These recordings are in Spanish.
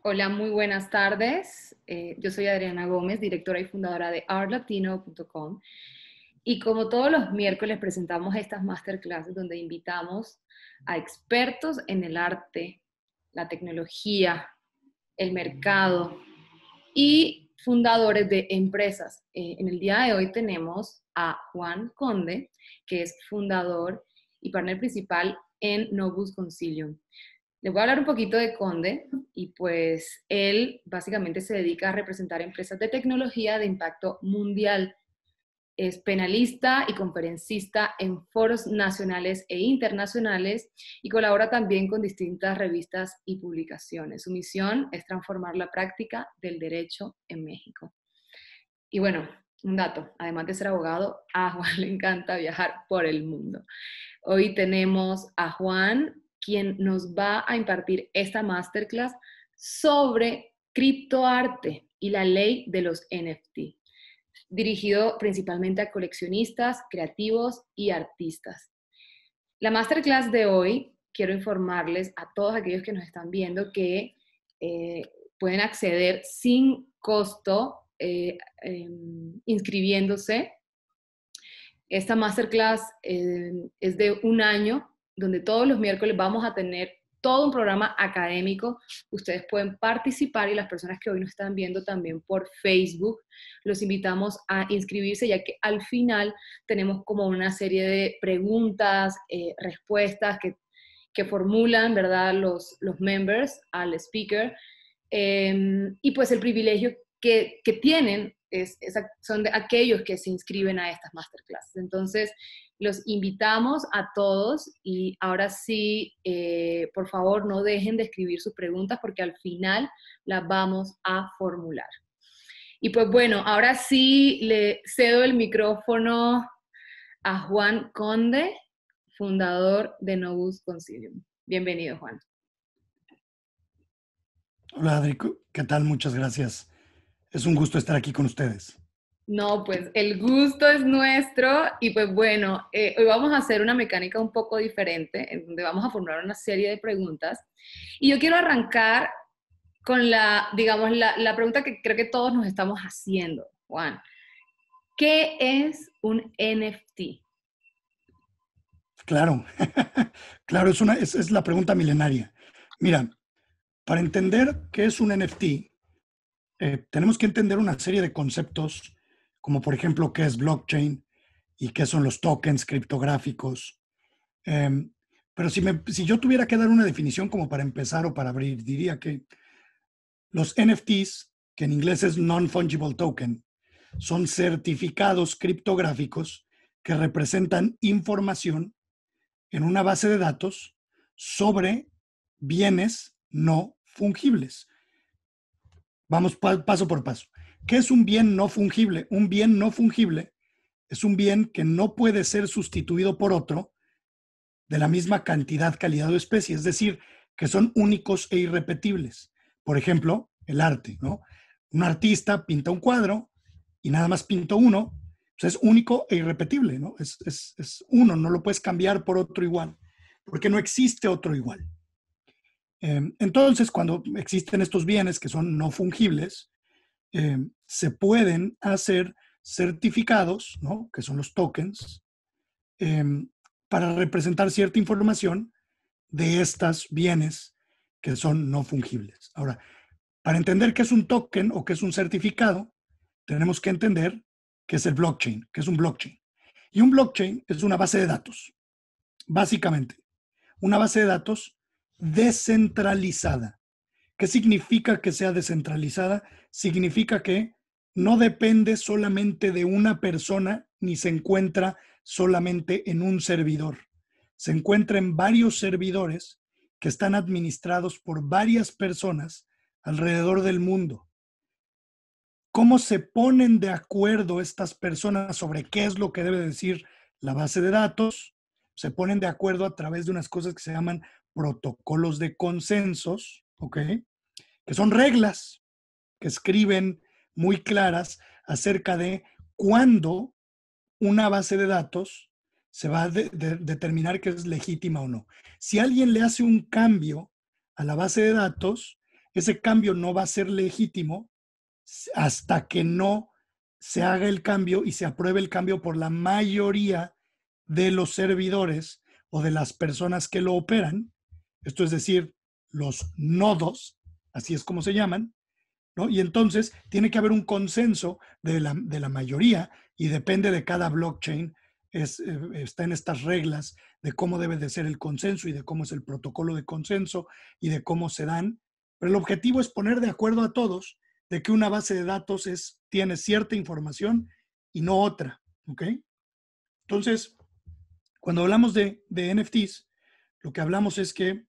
Hola, muy buenas tardes. Yo soy Adriana Gómez, directora y fundadora de artlatino.com. Y como todos los miércoles presentamos estas masterclasses donde invitamos a expertos en el arte, la tecnología, el mercado y fundadores de empresas. En el día de hoy tenemos a Juan Conde, que es fundador y partner principal en Novus Concilium. Les voy a hablar un poquito de Conde y pues él básicamente se dedica a representar empresas de tecnología de impacto mundial. Es penalista y conferencista en foros nacionales e internacionales y colabora también con distintas revistas y publicaciones. Su misión es transformar la práctica del derecho en México. Y bueno, un dato, además de ser abogado, a Juan le encanta viajar por el mundo. Hoy tenemos a Juan, quien nos va a impartir esta masterclass sobre criptoarte y la ley de los NFT, dirigido principalmente a coleccionistas, creativos y artistas. La masterclass de hoy, quiero informarles a todos aquellos que nos están viendo que pueden acceder sin costo inscribiéndose. Esta masterclass es de un año, donde todos los miércoles vamos a tener todo un programa académico. Ustedes pueden participar y las personas que hoy nos están viendo también por Facebook, los invitamos a inscribirse, ya que al final tenemos como una serie de preguntas, respuestas que formulan, ¿verdad?, los members al speaker. Y pues el privilegio que tienen son de aquellos que se inscriben a estas masterclasses. Entonces, los invitamos a todos y ahora sí, por favor, no dejen de escribir sus preguntas porque al final las vamos a formular. Y pues bueno, ahora sí le cedo el micrófono a Juan Conde, fundador de Novus Concilium. Bienvenido, Juan. Hola, Adri, ¿qué tal? Muchas gracias. Es un gusto estar aquí con ustedes. No, pues el gusto es nuestro y pues bueno, hoy vamos a hacer una mecánica un poco diferente en donde vamos a formular una serie de preguntas y yo quiero arrancar con digamos, la pregunta que creo que todos nos estamos haciendo, Juan. ¿Qué es un NFT? Claro, claro, es la pregunta milenaria. Mira, para entender qué es un NFT, tenemos que entender una serie de conceptos, como por ejemplo qué es blockchain y qué son los tokens criptográficos. Eh, pero si yo tuviera que dar una definición como para empezar o para abrir, diría que los NFTs, que en inglés es Non-Fungible Token, son certificados criptográficos que representan información en una base de datos sobre bienes no fungibles. Vamos paso por paso. ¿Qué es un bien no fungible? Un bien no fungible es un bien que no puede ser sustituido por otro de la misma cantidad, calidad o especie, es decir, que son únicos e irrepetibles. Por ejemplo, el arte, ¿no? Un artista pinta un cuadro y nada más pintó uno, pues es único e irrepetible, ¿no? Es uno, no lo puedes cambiar por otro igual, porque no existe otro igual. Entonces, cuando existen estos bienes que son no fungibles, se pueden hacer certificados, ¿no?, que son los tokens, eh, para representar cierta información de estos bienes que son no fungibles. Ahora, para entender qué es un token o qué es un certificado, tenemos que entender qué es el blockchain, qué es un blockchain. Y un blockchain es una base de datos, básicamente. Una base de datos descentralizada. ¿Qué significa que sea descentralizada? Significa que no depende solamente de una persona ni se encuentra solamente en un servidor. Se encuentra en varios servidores que están administrados por varias personas alrededor del mundo. ¿Cómo se ponen de acuerdo estas personas sobre qué es lo que debe decir la base de datos? Se ponen de acuerdo a través de unas cosas que se llaman protocolos de consensos, ¿ok?, que son reglas que escriben muy claras acerca de cuándo una base de datos se va a determinar que es legítima o no. Si alguien le hace un cambio a la base de datos, ese cambio no va a ser legítimo hasta que no se haga el cambio y se apruebe el cambio por la mayoría de los servidores o de las personas que lo operan. Esto es decir, los nodos, así es como se llaman, ¿no? Y entonces tiene que haber un consenso de la mayoría y depende de cada blockchain. Está en estas reglas de cómo debe de ser el consenso y de cómo es el protocolo de consenso y de cómo se dan. Pero el objetivo es poner de acuerdo a todos de que una base de datos tiene cierta información y no otra. ¿Ok? Entonces, cuando hablamos de NFTs, lo que hablamos es que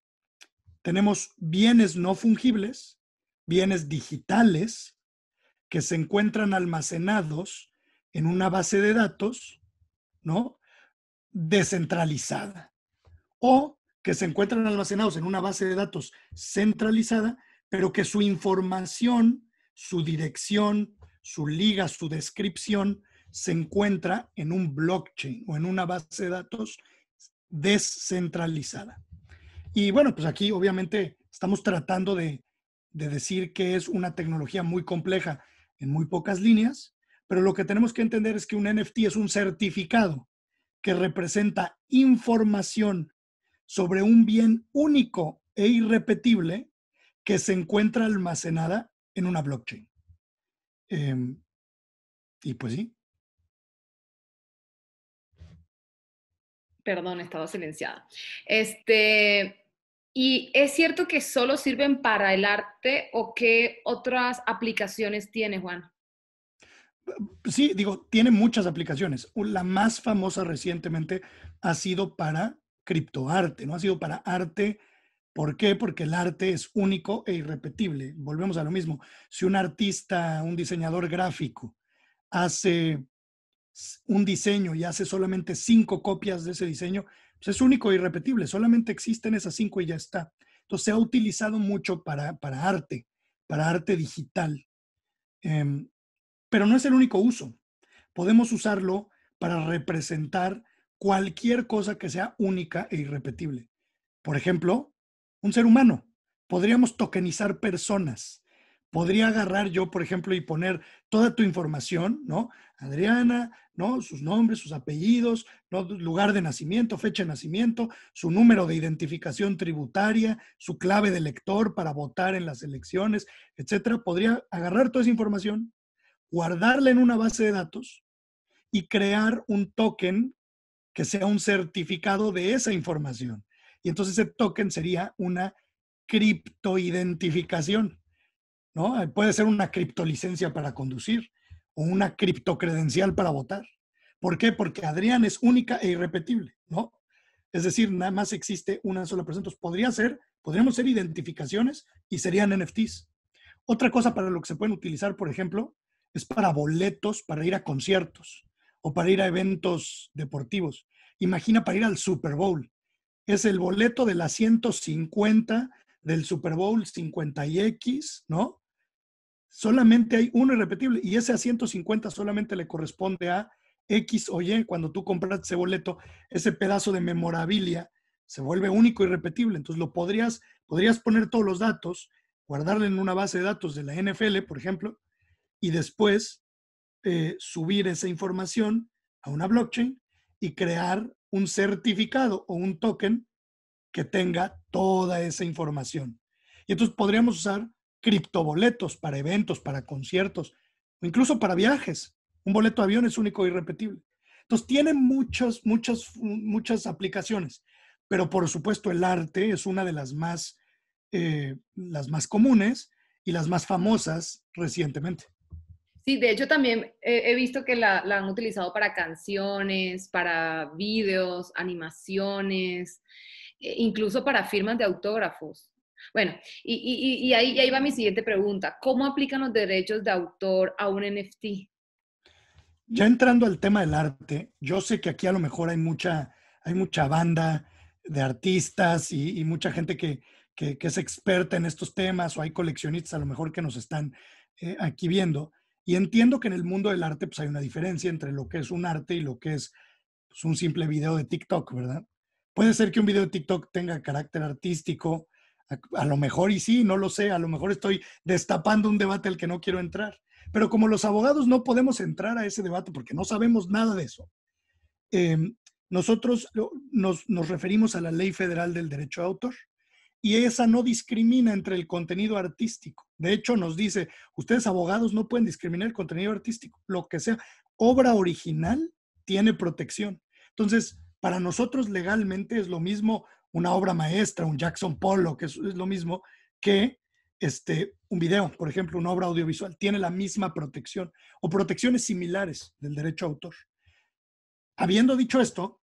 tenemos bienes no fungibles, bienes digitales, que se encuentran almacenados en una base de datos, ¿no? Descentralizada. O que se encuentran almacenados en una base de datos centralizada, pero que su información, su dirección, su liga, su descripción, se encuentra en un blockchain o en una base de datos descentralizada. Y bueno, pues aquí obviamente estamos tratando de decir que es una tecnología muy compleja en muy pocas líneas, pero lo que tenemos que entender es que un NFT es un certificado que representa información sobre un bien único e irrepetible que se encuentra almacenada en una blockchain. Y pues sí. Perdón, estaba silenciada. ¿Y es cierto que solo sirven para el arte o qué otras aplicaciones tiene, Juan? Sí, digo, tiene muchas aplicaciones. La más famosa recientemente ha sido para criptoarte, ¿no? Ha sido para arte. ¿Por qué? Porque el arte es único e irrepetible. Volvemos a lo mismo. Si un artista, un diseñador gráfico, hace un diseño y hace solamente 5 copias de ese diseño, pues es único e irrepetible. Solamente existen esas 5 y ya está. Entonces se ha utilizado mucho para arte digital. Eh, pero no es el único uso. Podemos usarlo para representar cualquier cosa que sea única e irrepetible. Por ejemplo, un ser humano. Podríamos tokenizar personas. Podría agarrar yo, por ejemplo, y poner toda tu información, ¿no? Adriana, ¿no? Sus nombres, sus apellidos, ¿no? Lugar de nacimiento, fecha de nacimiento, su número de identificación tributaria, su clave de lector para votar en las elecciones, etcétera. Podría agarrar toda esa información, guardarla en una base de datos y crear un token que sea un certificado de esa información. Y entonces ese token sería una criptoidentificación, ¿no? Puede ser una criptolicencia para conducir o una criptocredencial para votar. ¿Por qué? Porque Adrián es única e irrepetible, ¿no? Es decir, nada más existe una sola persona. Entonces podríamos ser identificaciones y serían NFTs. Otra cosa para lo que se pueden utilizar, por ejemplo, es para boletos para ir a conciertos o para ir a eventos deportivos. Imagina para ir al Super Bowl. Es el boleto de la 150 del Super Bowl 50X, ¿no? Solamente hay uno irrepetible y ese a 150 solamente le corresponde a X o Y. Cuando tú compras ese boleto, ese pedazo de memorabilia se vuelve único y irrepetible. Entonces podrías poner todos los datos, guardarlo en una base de datos de la NFL, por ejemplo, y después subir esa información a una blockchain y crear un certificado o un token que tenga toda esa información. Y entonces podríamos usar criptoboletos para eventos, para conciertos o incluso para viajes. Un boleto de avión es único e irrepetible. Entonces tiene muchas aplicaciones, pero por supuesto el arte es una de las más comunes y las más famosas recientemente. Sí, de hecho también he visto que la han utilizado para canciones, para videos, animaciones, incluso para firmas de autógrafos. Bueno, y ahí va mi siguiente pregunta. ¿Cómo aplican los derechos de autor a un NFT? Ya entrando al tema del arte, yo sé que aquí a lo mejor hay mucha banda de artistas y mucha gente que es experta en estos temas o hay coleccionistas a lo mejor que nos están aquí viendo. Y entiendo que en el mundo del arte pues hay una diferencia entre lo que es un arte y lo que es pues, un simple video de TikTok, ¿verdad? Puede ser que un video de TikTok tenga carácter artístico, A lo mejor y sí, no lo sé, a lo mejor estoy destapando un debate al que no quiero entrar. Pero como los abogados no podemos entrar a ese debate porque no sabemos nada de eso, eh, nosotros nos referimos a la Ley Federal del Derecho de Autor y esa no discrimina entre el contenido artístico. De hecho, nos dice, ustedes abogados no pueden discriminar el contenido artístico, lo que sea, obra original tiene protección. Entonces, para nosotros legalmente es lo mismo una obra maestra, un Jackson Pollock, es lo mismo que un video, por ejemplo, una obra audiovisual, tiene la misma protección o protecciones similares del derecho a autor. Habiendo dicho esto,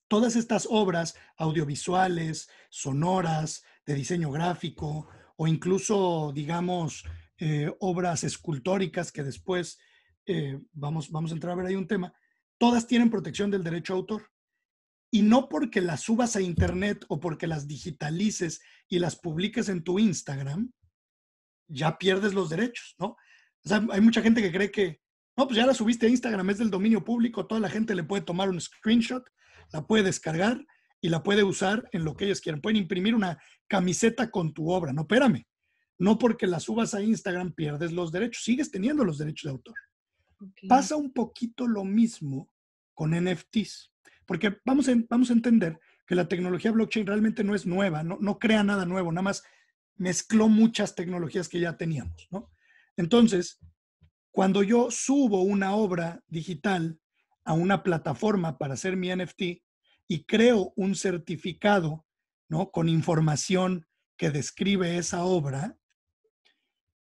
todas estas obras audiovisuales, sonoras, de diseño gráfico o incluso, digamos, obras escultóricas que después vamos a entrar a ver ahí un tema, todas tienen protección del derecho a autor. Y no porque las subas a internet o porque las digitalices y las publiques en tu Instagram, ya pierdes los derechos, ¿no? O sea, hay mucha gente que cree que, no, pues ya la subiste a Instagram, es del dominio público, toda la gente le puede tomar un screenshot, la puede descargar y la puede usar en lo que ellos quieran. Pueden imprimir una camiseta con tu obra. No, espérame. No porque la subas a Instagram pierdes los derechos, sigues teniendo los derechos de autor. Okay. Pasa un poquito lo mismo con NFTs, porque vamos a entender que la tecnología blockchain realmente no es nueva, no crea nada nuevo, nada más mezcló muchas tecnologías que ya teníamos, ¿no? Entonces, cuando yo subo una obra digital a una plataforma para hacer mi NFT y creo un certificado, ¿no? Con información que describe esa obra,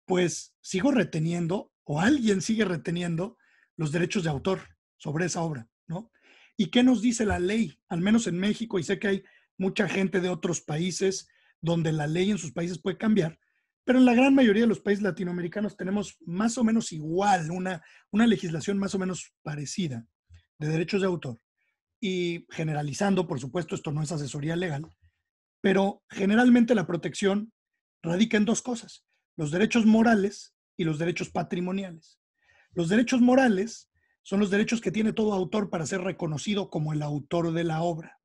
pues sigo reteniendo o alguien sigue reteniendo los derechos de autor sobre esa obra, ¿no? ¿Y qué nos dice la ley? Al menos en México, y sé que hay mucha gente de otros países donde la ley en sus países puede cambiar, pero en la gran mayoría de los países latinoamericanos tenemos más o menos igual, una legislación más o menos parecida de derechos de autor. Y generalizando, por supuesto, esto no es asesoría legal, pero generalmente la protección radica en dos cosas, los derechos morales y los derechos patrimoniales. Los derechos morales son los derechos que tiene todo autor para ser reconocido como el autor de la obra.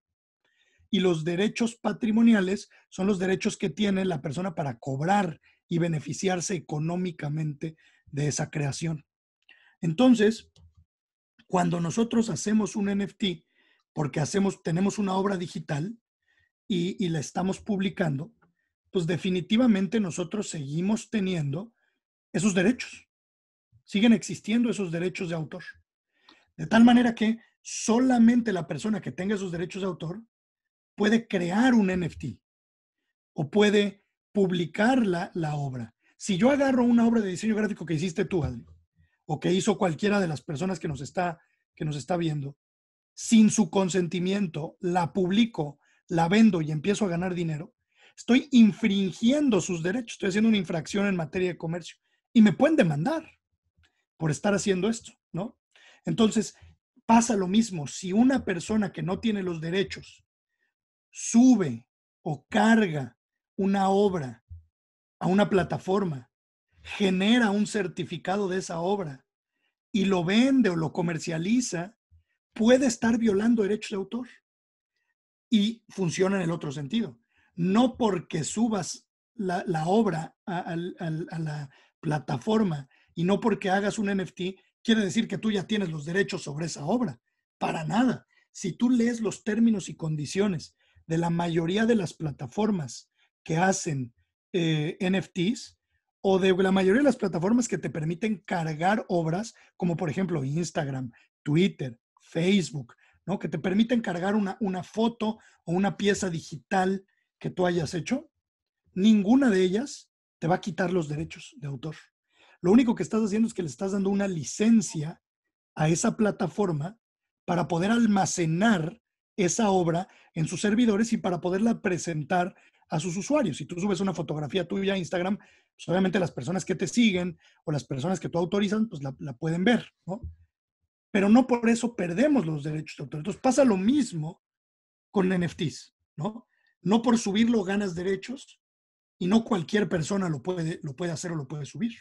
Y los derechos patrimoniales son los derechos que tiene la persona para cobrar y beneficiarse económicamente de esa creación. Entonces, cuando nosotros hacemos un NFT, porque tenemos una obra digital, y la estamos publicando, pues definitivamente nosotros seguimos teniendo esos derechos. Siguen existiendo esos derechos de autor. De tal manera que solamente la persona que tenga esos derechos de autor puede crear un NFT o puede publicar la obra. Si yo agarro una obra de diseño gráfico que hiciste tú, Adri, o que hizo cualquiera de las personas que nos está viendo, sin su consentimiento, la publico, la vendo y empiezo a ganar dinero, estoy infringiendo sus derechos, estoy haciendo una infracción en materia de comercio y me pueden demandar por estar haciendo esto, ¿no? Entonces, pasa lo mismo. Si una persona que no tiene los derechos sube o carga una obra a una plataforma, genera un certificado de esa obra y lo vende o lo comercializa, puede estar violando derechos de autor. Y funciona en el otro sentido. No porque subas la obra a la plataforma y no porque hagas un NFT, quiere decir que tú ya tienes los derechos sobre esa obra. Para nada. Si tú lees los términos y condiciones de la mayoría de las plataformas que hacen NFTs o de la mayoría de las plataformas que te permiten cargar obras, como por ejemplo Instagram, Twitter, Facebook, ¿no? Que te permiten cargar una foto o una pieza digital que tú hayas hecho, ninguna de ellas te va a quitar los derechos de autor. Lo único que estás haciendo es que le estás dando una licencia a esa plataforma para poder almacenar esa obra en sus servidores y para poderla presentar a sus usuarios. Si tú subes una fotografía tuya a Instagram, pues obviamente las personas que te siguen o las personas que tú autorizan, pues la pueden ver, ¿no? Pero no por eso perdemos los derechos de autor. Entonces pasa lo mismo con NFTs, ¿no? No por subirlo ganas derechos y no cualquier persona lo puede hacer o lo puede subir.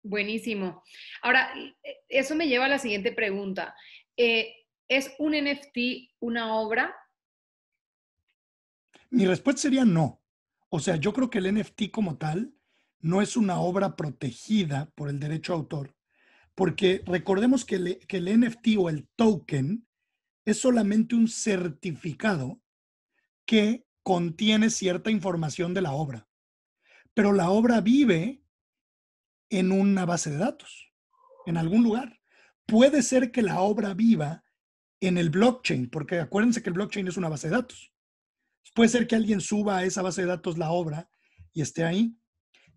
Buenísimo. Ahora, eso me lleva a la siguiente pregunta. ¿Es un NFT una obra? Mi respuesta sería no. O sea, yo creo que el NFT como tal no es una obra protegida por el derecho a autor, porque recordemos que el NFT o el token es solamente un certificado que contiene cierta información de la obra, pero la obra vive en una base de datos, en algún lugar. Puede ser que la obra viva en el blockchain, porque acuérdense que el blockchain es una base de datos. Puede ser que alguien suba a esa base de datos la obra y esté ahí.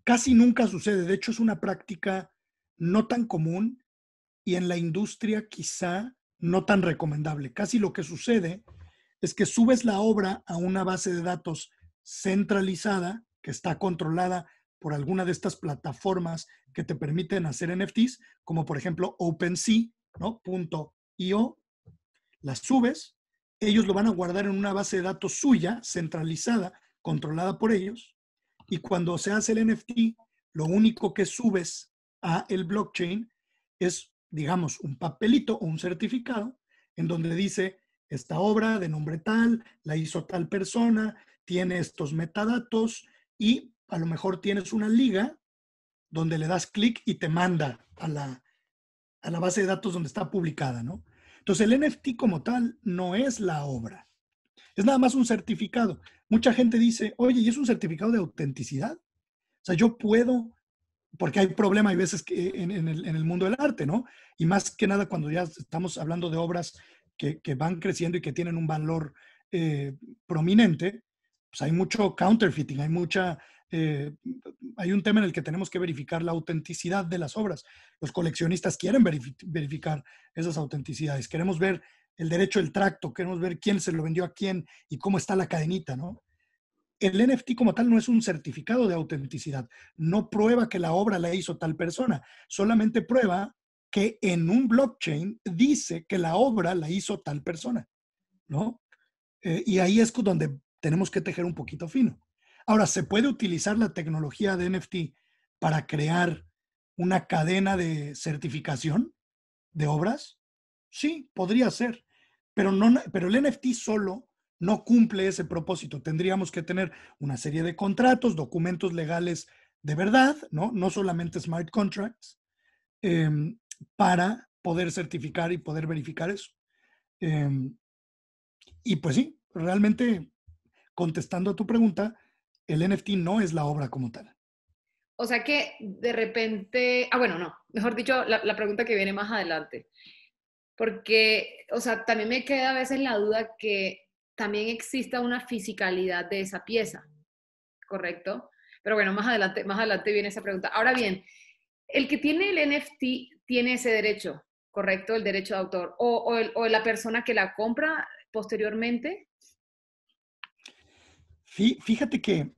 Casi nunca sucede. De hecho, es una práctica no tan común y en la industria quizá no tan recomendable. Casi lo que sucede es que subes la obra a una base de datos centralizada que está controlada por alguna de estas plataformas que te permiten hacer NFTs, como por ejemplo OpenSea, ¿no? .io, las subes, ellos lo van a guardar en una base de datos suya, centralizada, controlada por ellos, y cuando se hace el NFT, lo único que subes a el blockchain es, digamos, un papelito o un certificado en donde dice, esta obra de nombre tal, la hizo tal persona, tiene estos metadatos y a lo mejor tienes una liga donde le das clic y te manda a la base de datos donde está publicada, ¿no? Entonces el NFT como tal no es la obra, es nada más un certificado. Mucha gente dice, oye, ¿y es un certificado de autenticidad? O sea, yo puedo, porque hay problema, hay veces que en el mundo del arte, ¿no? Y más que nada cuando ya estamos hablando de obras que van creciendo y que tienen un valor eh, prominente, pues hay mucho counterfeiting, eh, hay un tema en el que tenemos que verificar la autenticidad de las obras. Los coleccionistas quieren verificar esas autenticidades, queremos ver el derecho del tracto, queremos ver quién se lo vendió a quién y cómo está la cadenita, ¿no? El NFT como tal no es un certificado de autenticidad, no prueba que la obra la hizo tal persona, solamente prueba que en un blockchain dice que la obra la hizo tal persona, ¿no? Y ahí es donde tenemos que tejer un poquito fino. Ahora, ¿se puede utilizar la tecnología de NFT para crear una cadena de certificación de obras? Sí, podría ser, pero el NFT solo no cumple ese propósito. Tendríamos que tener una serie de contratos, documentos legales de verdad, ¿no? No solamente smart contracts, eh, para poder certificar y poder verificar eso. Eh, y pues sí, realmente contestando a tu pregunta, el NFT no es la obra como tal. O sea que de repente, bueno, no, mejor dicho, la pregunta que viene más adelante, porque, o sea, también me queda a veces la duda que también exista una fisicalidad de esa pieza, ¿correcto? Pero bueno, más adelante viene esa pregunta. Ahora bien, el que tiene el NFT tiene ese derecho, ¿correcto? El derecho de autor, o la persona que la compra posteriormente. Fíjate que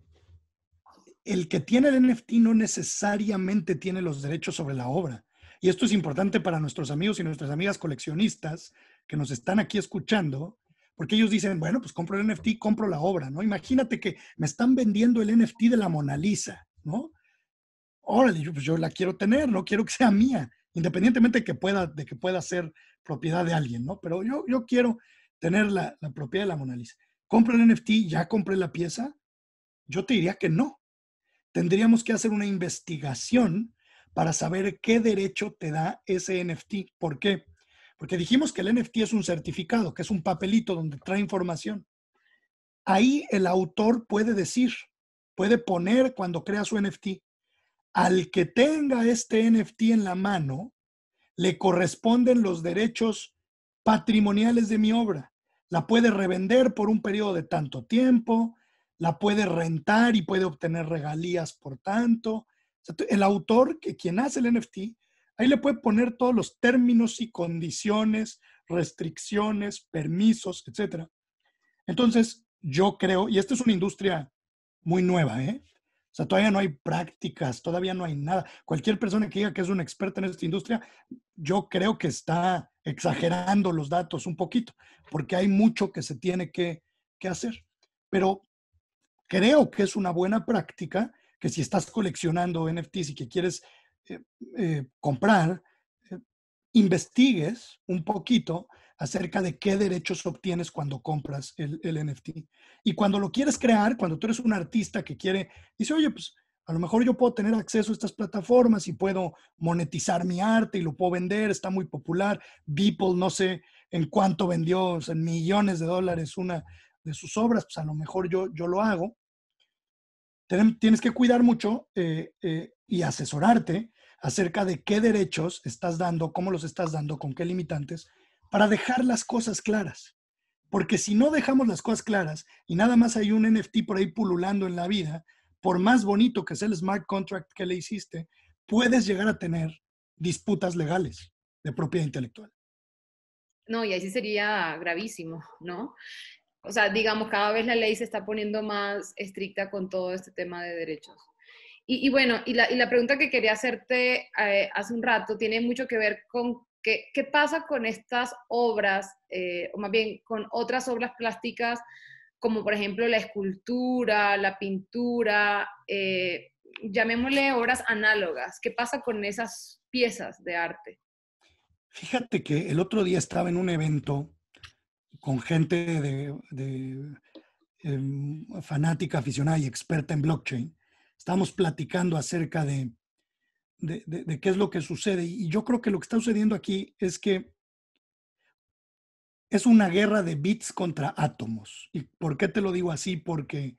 el que tiene el NFT no necesariamente tiene los derechos sobre la obra. Y esto es importante para nuestros amigos y nuestras amigas coleccionistas que nos están aquí escuchando, porque ellos dicen, bueno, pues compro el NFT, compro la obra, ¿no? Imagínate que me están vendiendo el NFT de la Mona Lisa, ¿no? Órale, pues yo la quiero tener, no quiero que sea mía, independientemente de que pueda ser propiedad de alguien, ¿no? Pero yo quiero tener la propiedad de la Mona Lisa. ¿Compro el NFT? ¿Ya compré la pieza? Yo te diría que no. Tendríamos que hacer una investigación para saber qué derecho te da ese NFT. ¿Por qué? Porque dijimos que el NFT es un certificado, que es un papelito donde trae información. Ahí el autor puede decir, puede poner cuando crea su NFT, al que tenga este NFT en la mano, le corresponden los derechos patrimoniales de mi obra. La puede revender por un periodo de tanto tiempo, la puede rentar y puede obtener regalías por tanto. O sea, el autor, quien hace el NFT, ahí le puede poner todos los términos y condiciones, restricciones, permisos, etcétera. Entonces, yo creo, y esta es una industria muy nueva, ¿eh? O sea, todavía no hay prácticas, todavía no hay nada. Cualquier persona que diga que es una experta en esta industria, yo creo que está exagerando los datos un poquito, porque hay mucho que se tiene que hacer. Pero creo que es una buena práctica que si estás coleccionando NFTs y que quieres eh, comprar, eh, investigues un poquito acerca de qué derechos obtienes cuando compras el NFT. Y cuando lo quieres crear, cuando tú eres un artista que quiere, dice, oye, pues a lo mejor yo puedo tener acceso a estas plataformas y puedo monetizar mi arte y lo puedo vender, está muy popular. Beeple, no sé en cuánto vendió, o sea, en millones de dólares una de sus obras, pues a lo mejor yo lo hago. Tienes que cuidar mucho y asesorarte acerca de qué derechos estás dando, cómo los estás dando, con qué limitantes, para dejar las cosas claras. Porque si no dejamos las cosas claras y nada más hay un NFT por ahí pululando en la vida, por más bonito que sea el smart contract que le hiciste, puedes llegar a tener disputas legales de propiedad intelectual. No, y ahí sí sería gravísimo, ¿no? O sea, digamos, cada vez la ley se está poniendo más estricta con todo este tema de derechos. Y bueno, y la pregunta que quería hacerte hace un rato tiene mucho que ver con qué pasa con estas obras, o más bien con otras obras plásticas, como por ejemplo la escultura, la pintura, llamémosle obras análogas. ¿Qué pasa con esas piezas de arte? Fíjate que el otro día estaba en un evento con gente fanática, aficionada y experta en blockchain. Estábamos platicando acerca de qué es lo que sucede. Y yo creo que lo que está sucediendo aquí es que es una guerra de bits contra átomos. ¿Y por qué te lo digo así? Porque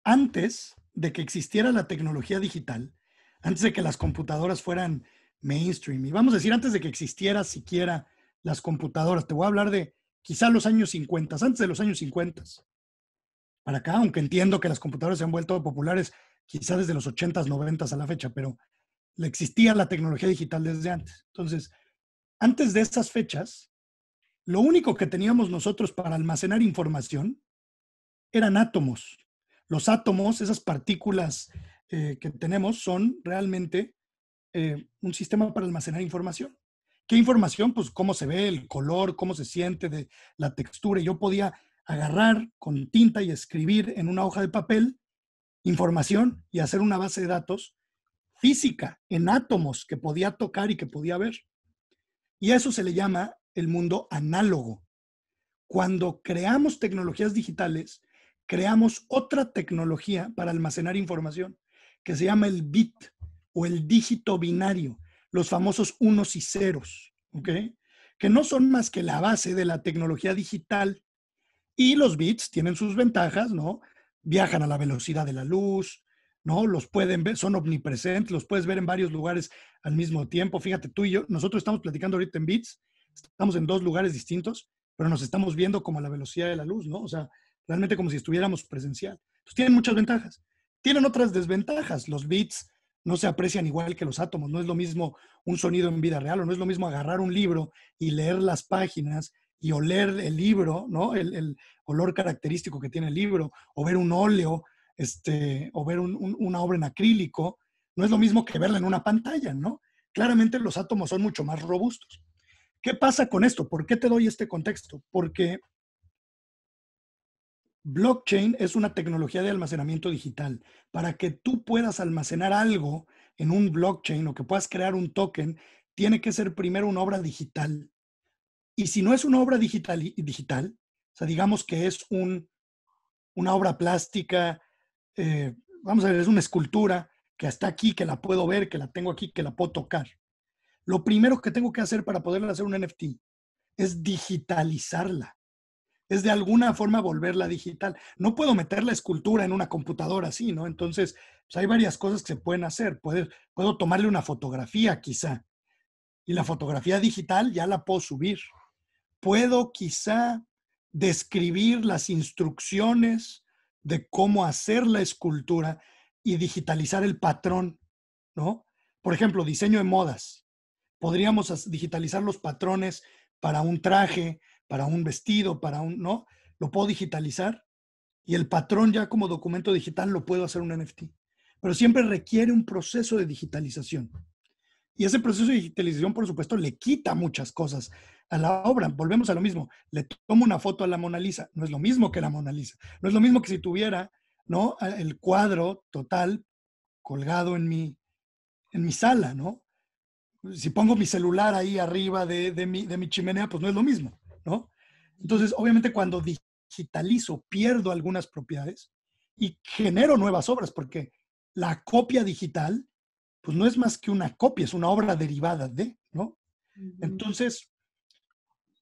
antes de que existiera la tecnología digital, antes de que las computadoras fueran mainstream, y vamos a decir antes de que existiera siquiera las computadoras, te voy a hablar de quizá los años 50, antes de los años 50 para acá, aunque entiendo que las computadoras se han vuelto populares quizá desde los 80s, 90s a la fecha, pero existía la tecnología digital desde antes. Entonces, antes de esas fechas, lo único que teníamos nosotros para almacenar información eran átomos. Los átomos, esas partículas que tenemos, son realmente un sistema para almacenar información. ¿Qué información? Pues cómo se ve, el color, cómo se siente, de la textura. Yo podía agarrar con tinta y escribir en una hoja de papel información y hacer una base de datos física en átomos que podía tocar y que podía ver. Y a eso se le llama el mundo análogo. Cuando creamos tecnologías digitales, creamos otra tecnología para almacenar información que se llama el bit o el dígito binario, los famosos unos y ceros, ¿ok? Que no son más que la base de la tecnología digital. Y los bits tienen sus ventajas, ¿no? Viajan a la velocidad de la luz, ¿no? Los pueden ver, son omnipresentes, los puedes ver en varios lugares al mismo tiempo. Fíjate, tú y yo, nosotros estamos platicando ahorita en bits, estamos en dos lugares distintos, pero nos estamos viendo como a la velocidad de la luz, ¿no? O sea, realmente como si estuviéramos presencial. Entonces tienen muchas ventajas. Tienen otras desventajas. Los bits no se aprecian igual que los átomos. No es lo mismo un sonido en vida real, o no es lo mismo agarrar un libro y leer las páginas y oler el libro, ¿no? El olor característico que tiene el libro, o ver un óleo, o ver una obra en acrílico, no es lo mismo que verla en una pantalla, ¿no? Claramente los átomos son mucho más robustos. ¿Qué pasa con esto? ¿Por qué te doy este contexto? Porque blockchain es una tecnología de almacenamiento digital. Para que tú puedas almacenar algo en un blockchain o que puedas crear un token, tiene que ser primero una obra digital. Y si no es una obra digital, o sea, digamos que es una obra plástica, vamos a ver, es una escultura que está aquí, que la puedo ver, que la tengo aquí, que la puedo tocar. Lo primero que tengo que hacer para poder hacer un NFT es digitalizarla. Es de alguna forma volverla digital. No puedo meter la escultura en una computadora así, ¿no? Entonces, pues hay varias cosas que se pueden hacer. Puedo tomarle una fotografía quizá, y la fotografía digital ya la puedo subir. Puedo quizá describir las instrucciones de cómo hacer la escultura y digitalizar el patrón, ¿no? Por ejemplo, diseño de modas. Podríamos digitalizar los patrones para un traje, para un vestido, ¿no? Lo puedo digitalizar y el patrón ya como documento digital lo puedo hacer un NFT. Pero siempre requiere un proceso de digitalización. Y ese proceso de digitalización, por supuesto, le quita muchas cosas a la obra. Volvemos a lo mismo. Le tomo una foto a la Mona Lisa. No es lo mismo que la Mona Lisa. No es lo mismo que si tuviera, ¿no? El cuadro total colgado en mi sala, ¿no? si pongo mi celular ahí arriba de mi chimenea, pues no es lo mismo, ¿no? Entonces, obviamente cuando digitalizo, pierdo algunas propiedades y genero nuevas obras, porque la copia digital, pues no es más que una copia, es una obra derivada de, ¿no? Ujú. Entonces,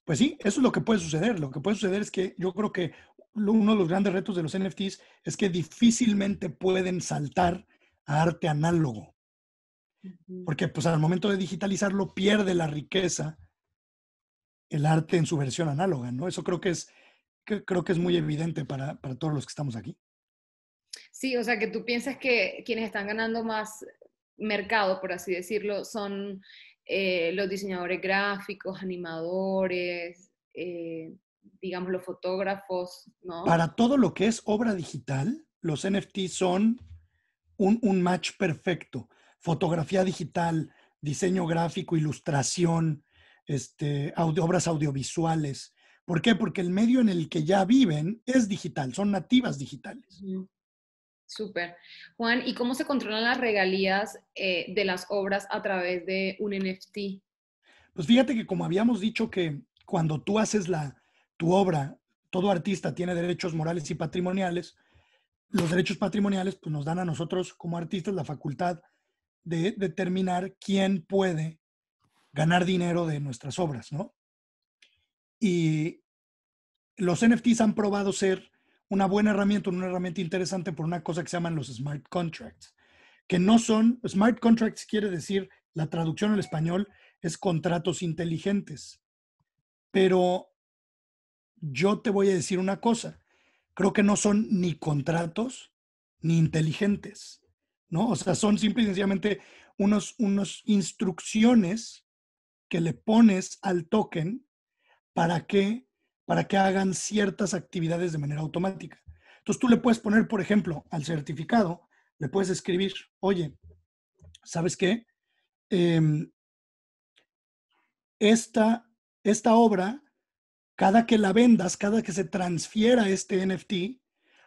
pues sí, eso es lo que puede suceder. Lo que puede suceder es que yo creo que uno de los grandes retos de los NFTs es que difícilmente pueden saltar a arte análogo, Ujú. porque pues al momento de digitalizarlo pierde la riqueza el arte en su versión análoga, ¿no? Eso creo que es muy evidente para todos los que estamos aquí. Sí, o sea, que tú piensas que quienes están ganando más mercado, por así decirlo, son los diseñadores gráficos, animadores, digamos, los fotógrafos, ¿no? Para todo lo que es obra digital, los NFT son un match perfecto. Fotografía digital, diseño gráfico, ilustración, obras audiovisuales. ¿Por qué? Porque el medio en el que ya viven es digital, son nativas digitales. Ujú. Súper. Juan, ¿y cómo se controlan las regalías de las obras a través de un NFT? Pues fíjate que como habíamos dicho que cuando tú haces tu obra, todo artista tiene derechos morales y patrimoniales, los derechos patrimoniales pues nos dan a nosotros como artistas la facultad de determinar quién puede ganar dinero de nuestras obras, ¿no? Y los NFTs han probado ser una buena herramienta, una herramienta interesante por una cosa que se llaman los smart contracts, que no son, smart contracts quiere decir, la traducción al español es contratos inteligentes, pero yo te voy a decir una cosa, creo que no son ni contratos ni inteligentes, ¿no? O sea, son simple y sencillamente unos instrucciones que le pones al token para que, para que hagan ciertas actividades de manera automática. Entonces tú le puedes poner, por ejemplo, al certificado, le puedes escribir, oye, ¿sabes qué? Eh, esta obra, cada que la vendas, cada que se transfiera este NFT,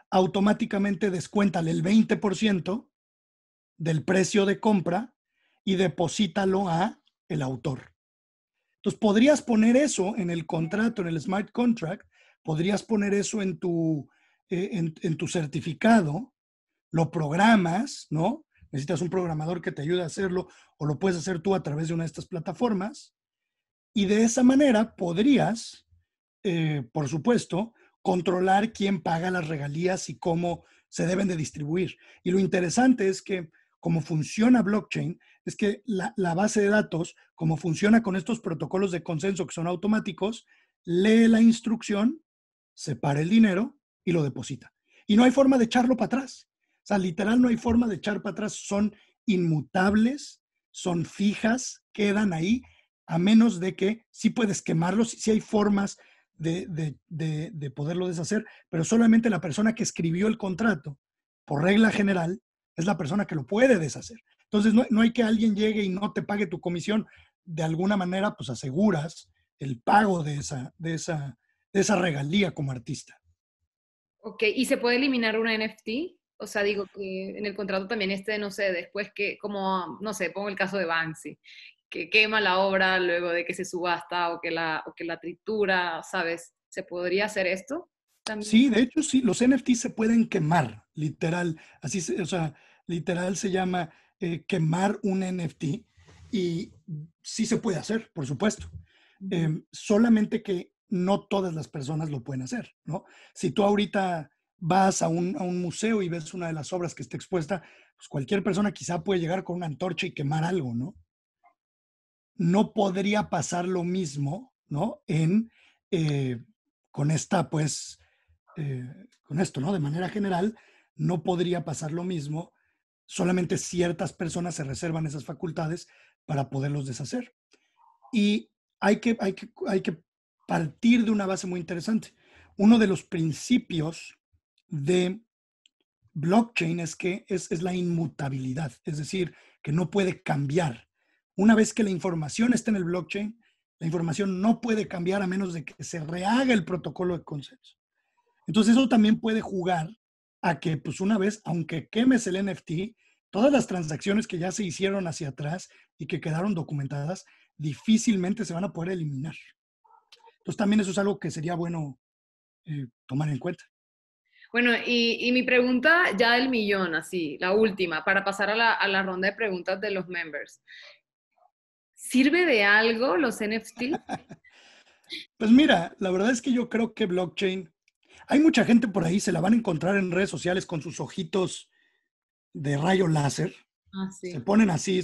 automáticamente descuéntale el 20% del precio de compra y deposítalo a el autor. Entonces, podrías poner eso en el contrato, en el smart contract, podrías poner eso en tu certificado, lo programas, ¿no? Necesitas un programador que te ayude a hacerlo o lo puedes hacer tú a través de una de estas plataformas y de esa manera podrías, por supuesto, controlar quién paga las regalías y cómo se deben de distribuir. Y lo interesante es que como funciona blockchain, es que la base de datos, como funciona con estos protocolos de consenso que son automáticos, lee la instrucción, separa el dinero y lo deposita. Y no hay forma de echarlo para atrás. O sea, literal no hay forma de echar para atrás. Son inmutables, son fijas, quedan ahí, a menos de que sí puedes quemarlos, sí hay formas de poderlo deshacer, pero solamente la persona que escribió el contrato, por regla general, es la persona que lo puede deshacer. Entonces, no hay que alguien llegue y no te pague tu comisión. De alguna manera, pues aseguras el pago de esa regalía como artista. Ok, ¿y se puede eliminar una NFT? O sea, digo que en el contrato también esté, no sé, después que, como, no sé, pongo el caso de Banksy, que quema la obra luego de que se subasta o que la tritura, ¿sabes? ¿Se podría hacer esto también? Sí, de hecho, sí, los NFTs se pueden quemar, literal. O sea, literal se llama quemar un NFT y sí se puede hacer, por supuesto. Ujú. Solamente que no todas las personas lo pueden hacer, ¿no? Si tú ahorita vas a un museo y ves una de las obras que está expuesta, pues cualquier persona quizá puede llegar con una antorcha y quemar algo, ¿no? No podría pasar lo mismo, ¿no? Eh, con esta, pues, con esto, ¿no? De manera general, no podría pasar lo mismo. Solamente ciertas personas se reservan esas facultades para poderlos deshacer. Y hay que partir de una base muy interesante. Uno de los principios de blockchain es que es la inmutabilidad, es decir, que no puede cambiar. Una vez que la información está en el blockchain, la información no puede cambiar a menos de que se rehaga el protocolo de consenso. Entonces eso también puede jugar a que, pues una vez, aunque quemes el NFT, Todas las transacciones que ya se hicieron hacia atrás y que quedaron documentadas, difícilmente se van a poder eliminar. Entonces también eso es algo que sería bueno tomar en cuenta. Bueno, y mi pregunta ya del millón, así, la última, para pasar a la ronda de preguntas de los members. ¿Sirve de algo los NFT? Pues mira, la verdad es que yo creo que blockchain, hay mucha gente por ahí, se la van a encontrar en redes sociales con sus ojitos de rayo láser, Ah, se sí. ponen así,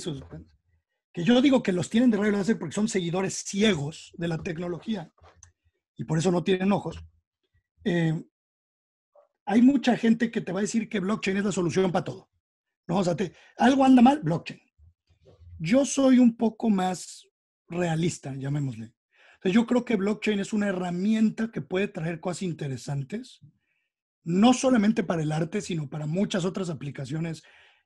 que yo digo que los tienen de rayo láser porque son seguidores ciegos de la tecnología y por eso no tienen ojos. Eh, hay mucha gente que te va a decir que blockchain es la solución para todo. ¿No? O sea, algo anda mal, blockchain. Yo soy un poco más realista, llamémosle. Entonces, yo creo que blockchain es una herramienta que puede traer cosas interesantes, no solamente para el arte, sino para muchas otras aplicaciones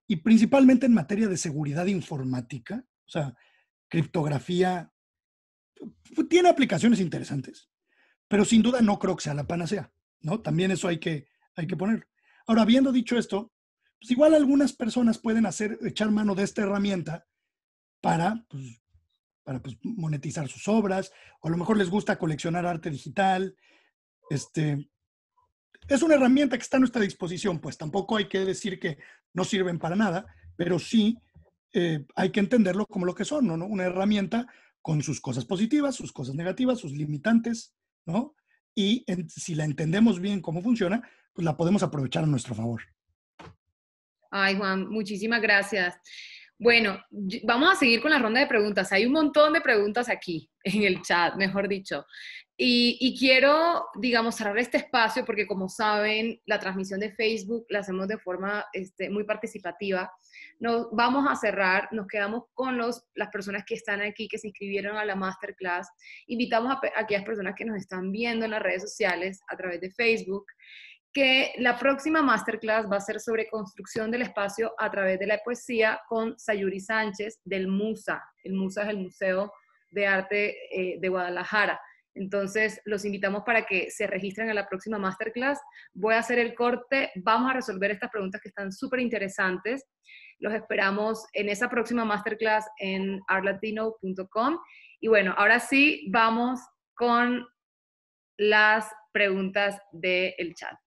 y principalmente en materia de seguridad informática, o sea, criptografía, tiene aplicaciones interesantes, pero sin duda no creo que sea la panacea, ¿no? También eso hay que ponerlo. Ahora, habiendo dicho esto, pues igual algunas personas pueden echar mano de esta herramienta para monetizar sus obras, o a lo mejor les gusta coleccionar arte digital. Es una herramienta que está a nuestra disposición, pues tampoco hay que decir que no sirven para nada, pero sí hay que entenderlo como lo que son, ¿no? Una herramienta con sus cosas positivas, sus cosas negativas, sus limitantes, ¿no? Y si la entendemos bien cómo funciona, pues la podemos aprovechar a nuestro favor. Ay, Juan, muchísimas gracias. Bueno, vamos a seguir con la ronda de preguntas. Hay un montón de preguntas aquí en el chat, mejor dicho. Y quiero, digamos, cerrar este espacio porque, como saben, la transmisión de Facebook la hacemos de forma muy participativa. Nos vamos a cerrar, nos quedamos con las personas que están aquí, que se inscribieron a la masterclass. Invitamos a aquellas personas que nos están viendo en las redes sociales a través de Facebook que la próxima masterclass va a ser sobre construcción del espacio a través de la poesía con Sayuri Sánchez del MUSA. El MUSA es el Museo de Arte de Guadalajara. Entonces, los invitamos para que se registren a la próxima masterclass. Voy a hacer el corte, vamos a resolver estas preguntas que están súper interesantes. Los esperamos en esa próxima masterclass en artlatino.com. Y bueno, ahora sí, vamos con las preguntas del chat.